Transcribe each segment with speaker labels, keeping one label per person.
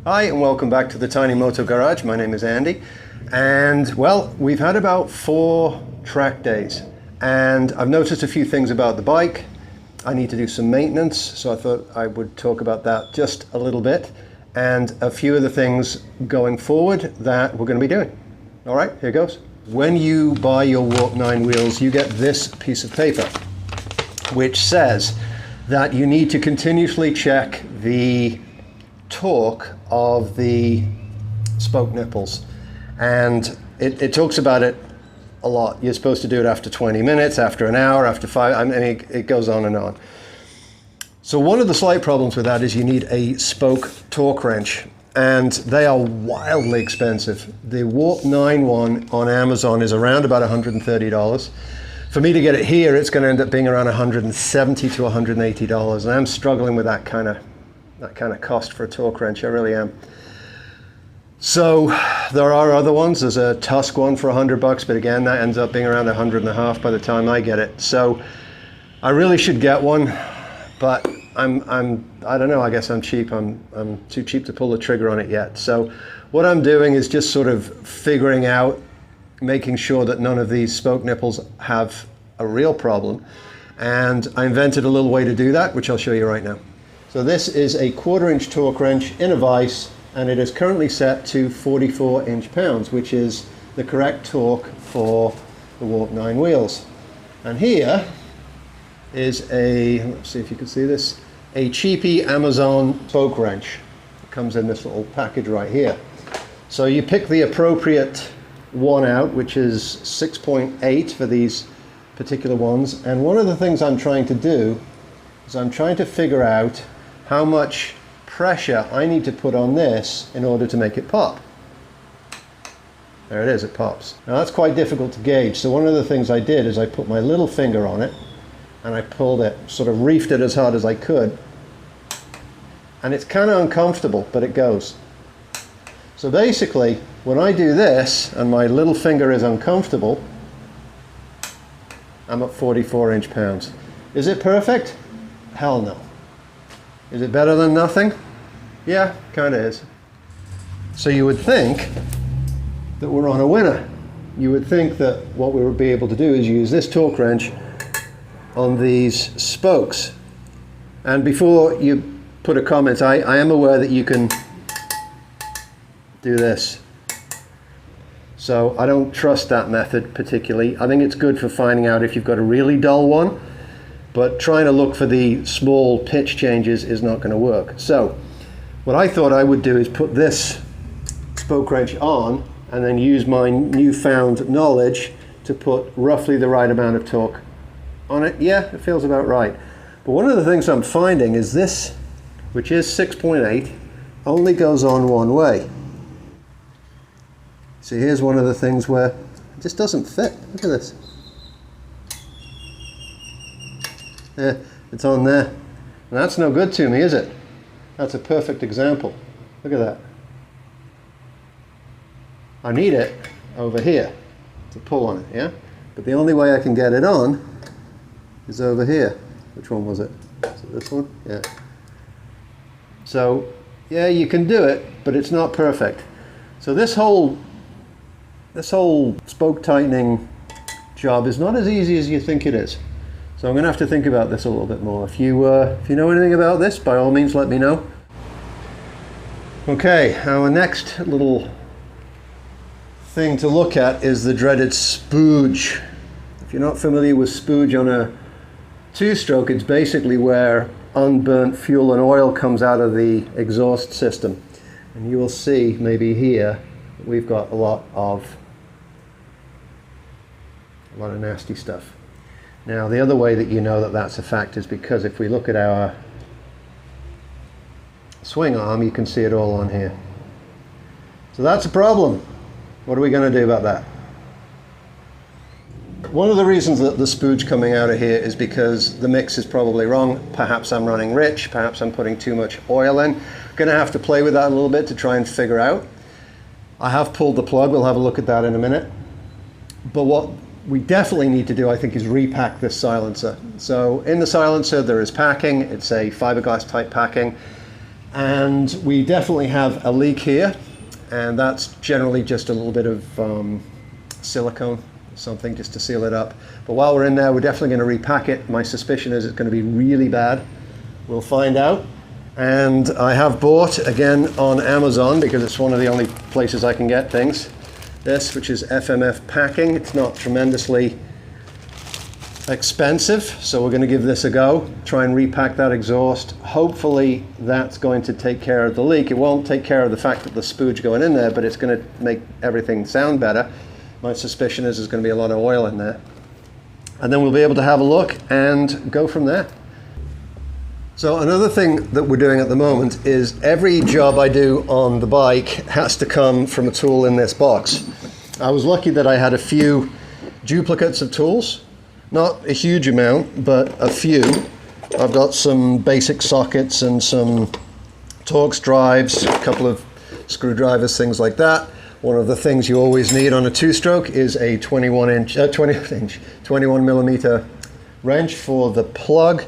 Speaker 1: Hi and welcome back to the Tiny Moto Garage. My name is Andy, and well, we've had about 4 track days and I've noticed a few things about the bike. I need to do some maintenance, so I thought I would talk about that just a little bit and a few of the things going forward that we're going to be doing. All right, here goes. When you buy your Warp 9 wheels, you get this piece of paper which says that you need to continuously check the torque of the spoke nipples, and it talks about it a lot. You're supposed to do it after 20 minutes, after an hour, after 5. I mean, it goes on and on. So one of the slight problems with that is you need a spoke torque wrench, and they are wildly expensive. The Warp 9 one on Amazon is around about $130. For me to get it here, it's going to end up being around $170 to $180, and I'm struggling with that kind of cost for a torque wrench. I really am. So there are other ones. There's a Tusk one for $100, but again, that ends up being around $150 by the time I get it. So I really should get one, but I don't know. I guess I'm cheap. I'm too cheap to pull the trigger on it yet. So what I'm doing is just sort of figuring out, making sure that none of these spoke nipples have a real problem. And I invented a little way to do that, which I'll show you right now. So this is a 1/4 inch torque wrench in a vise, and it is currently set to 44 inch-pounds, which is the correct torque for the Warp 9 wheels. And here is a, let's see if you can see this, a cheapy Amazon spoke wrench. It comes in this little package right here. So you pick the appropriate one out, which is 6.8 for these particular ones. And one of the things I'm trying to do is I'm trying to figure out how much pressure I need to put on this in order to make it pop. There it is, it pops. Now that's quite difficult to gauge, so one of the things I did is I put my little finger on it and I pulled it, sort of reefed it as hard as I could, and it's kind of uncomfortable, but it goes. So basically, when I do this and my little finger is uncomfortable, I'm at 44 inch-pounds. Is it perfect? Hell no. Is it better than nothing? Yeah, kind of is. So you would think that we're on a winner. You would think that what we would be able to do is use this torque wrench on these spokes. And before you put a comment, I am aware that you can do this. So I don't trust that method particularly. I think it's good for finding out if you've got a really dull one, but trying to look for the small pitch changes is not going to work. So what I thought I would do is put this spoke wrench on and then use my newfound knowledge to put roughly the right amount of torque on it. Yeah, it feels about right. But one of the things I'm finding is this, which is 6.8, only goes on one way. So here's one of the things where it just doesn't fit. Look at this. Yeah, it's on there. And that's no good to me, is it? That's a perfect example. Look at that. I need it over here to pull on it, yeah? But the only way I can get it on is over here. Which one was it? Is it this one? Yeah. So, yeah, you can do it, but it's not perfect. So this whole spoke tightening job is not as easy as you think it is. So I'm going to have to think about this a little bit more. If you know anything about this, by all means let me know. Okay, our next little thing to look at is the dreaded spooge. If you're not familiar with spooge on a 2-stroke, it's basically where unburnt fuel and oil comes out of the exhaust system. And you will see maybe here we've got a lot of nasty stuff. Now the other way that you know that that's a fact is because if we look at our swing arm, you can see it all on here. So that's a problem. What are we going to do about that? One of the reasons that the spooge coming out of here is because the mix is probably wrong. Perhaps I'm running rich, perhaps I'm putting too much oil in. Going to have to play with that a little bit to try and figure out. I have pulled the plug, we'll have a look at that in a minute. But what we definitely need to do, I think, is repack this silencer. So in the silencer there is packing. It's a fiberglass type packing. And we definitely have a leak here, and that's generally just a little bit of silicone, something just to seal it up. But while we're in there, we're definitely going to repack it. My suspicion is it's going to be really bad. We'll find out. And I have bought, again on Amazon, because it's one of the only places I can get things, this, which is FMF packing. It's not tremendously expensive, so we're going to give this a go, try and repack that exhaust. Hopefully that's going to take care of the leak. It won't take care of the fact that the spooge going in there, but it's going to make everything sound better. My suspicion is there's going to be a lot of oil in there, and then we'll be able to have a look and go from there. So another thing that we're doing at the moment is every job I do on the bike has to come from a tool in this box. I was lucky that I had a few duplicates of tools. Not a huge amount, but a few. I've got some basic sockets and some Torx drives, a couple of screwdrivers, things like that. One of the things you always need on a two-stroke is a 21 millimeter wrench for the plug.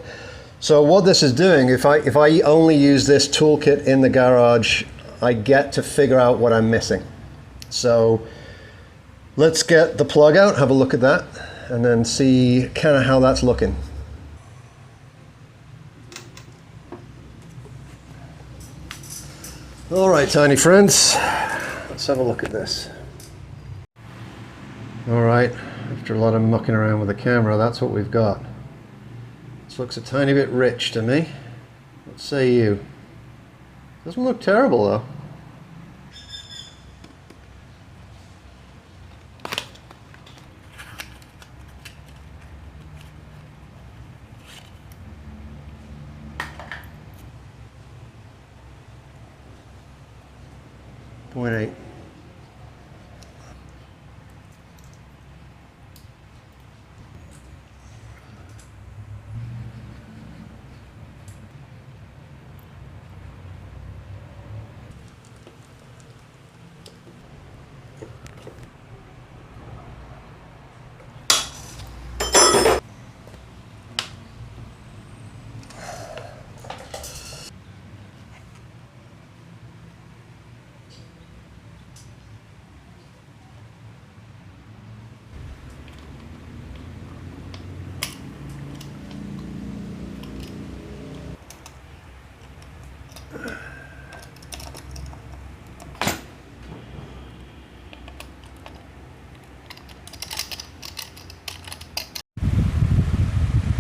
Speaker 1: So what this is doing, if I only use this toolkit in the garage, I get to figure out what I'm missing. So let's get the plug out, have a look at that, and then see kind of how that's looking. All right, tiny friends, let's have a look at this. All right, after a lot of mucking around with the camera, that's what we've got. This looks a tiny bit rich to me. What say you? Doesn't look terrible though. Point 8.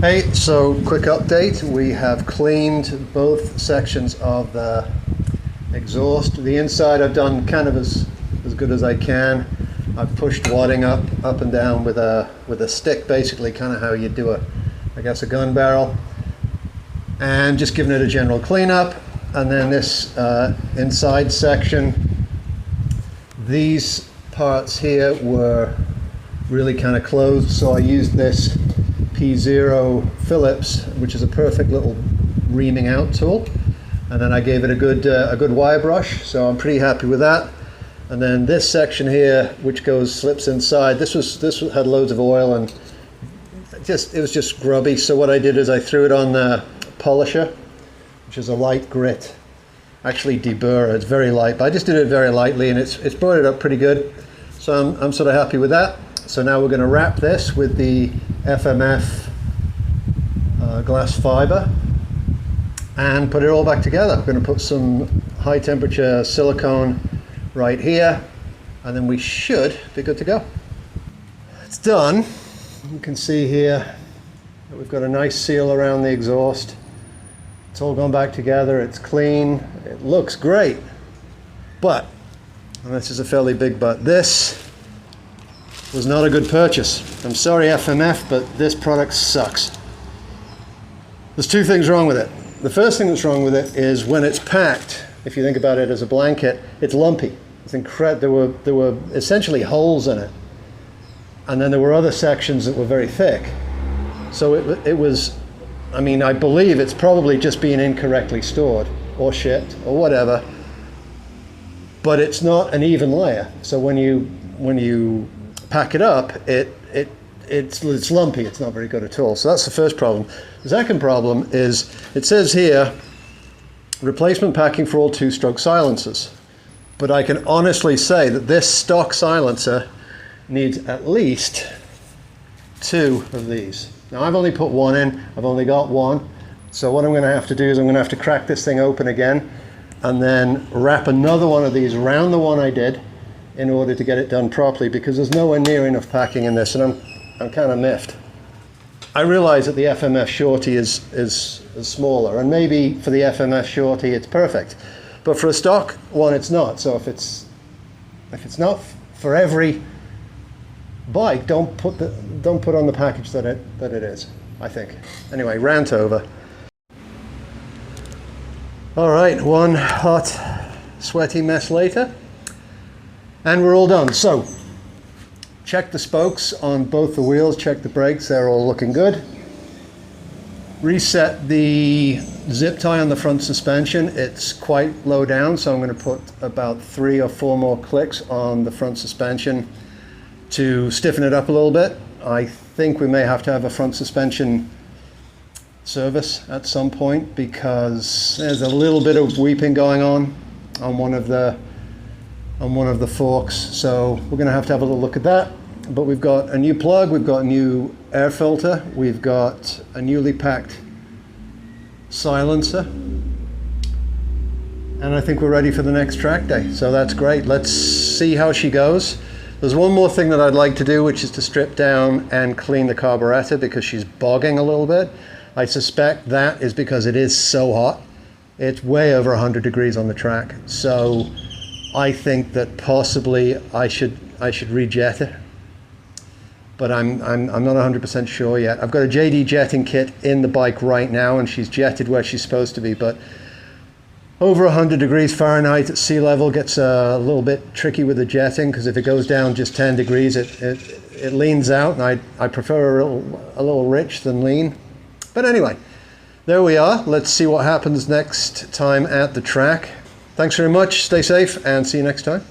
Speaker 1: Hey, so quick update. We have cleaned both sections of the exhaust. The inside I've done kind of as good as I can. I've pushed wadding up and down with a stick, basically kind of how you do I guess a gun barrel, and just giving it a general cleanup. And then this inside section, these parts here were really kind of closed, so I used this P0 Phillips, which is a perfect little reaming out tool, and then I gave it a good wire brush, so I'm pretty happy with that. And then this section here, which slips inside, this had loads of oil and it was just grubby. So what I did is I threw it on the polisher, which is a light grit, actually deburrer. It's very light, but I just did it very lightly, and it's brought it up pretty good. So I'm sort of happy with that. So now we're going to wrap this with the FMF glass fiber and put it all back together. We're going to put some high temperature silicone right here, and then we should be good to go. It's done. You can see here that we've got a nice seal around the exhaust. It's all gone back together. It's clean. It looks great. But, and this is a fairly big but, this was not a good purchase. I'm sorry FMF, but this product sucks. There's two things wrong with it. The first thing that's wrong with it is when it's packed, if you think about it as a blanket, it's lumpy. It's incredible. There were essentially holes in it. And then there were other sections that were very thick. So it was, I mean, I believe it's probably just being incorrectly stored or shipped or whatever, but it's not an even layer. So when you pack it up, it's lumpy. It's not very good at all. So that's the first problem. The second problem is it says here replacement packing for all two-stroke silencers. But I can honestly say that this stock silencer needs at least 2 of these. Now I've only put 1 in, I've only got 1. So what I'm going to have to do is I'm going to have to crack this thing open again and then wrap another one of these around the one I did in order to get it done properly, because there's nowhere near enough packing in this, and I'm kind of miffed. I realize that the FMF Shorty is smaller, and maybe for the FMF Shorty it's perfect, but for a stock one it's not. So if it's not for every bike, don't put on the package that it is, I think. Anyway, rant over. All right, one hot, sweaty mess later, and we're all done. So, check the spokes on both the wheels, check the brakes, they're all looking good. Reset the zip tie on the front suspension. It's quite low down, so I'm going to put about 3 or 4 more clicks on the front suspension to stiffen it up a little bit. I think we may have to have a front suspension service at some point, because there's a little bit of weeping going on one of the forks, so we're going to have a little look at that. But we've got a new plug, we've got a new air filter, we've got a newly packed silencer, and I think we're ready for the next track day. So that's great. Let's see how she goes. There's one more thing that I'd like to do, which is to strip down and clean the carburetor, because she's bogging a little bit. I suspect that is because it is so hot. It's way over 100 degrees on the track. So I think that possibly I should rejet it. But I'm not 100% sure yet. I've got a JD jetting kit in the bike right now, and she's jetted where she's supposed to be, but over 100 degrees Fahrenheit at sea level gets a little bit tricky with the jetting, because if it goes down just 10 degrees, it leans out, and I prefer a little rich than lean. But anyway, there we are. Let's see what happens next time at the track. Thanks very much, stay safe, and see you next time.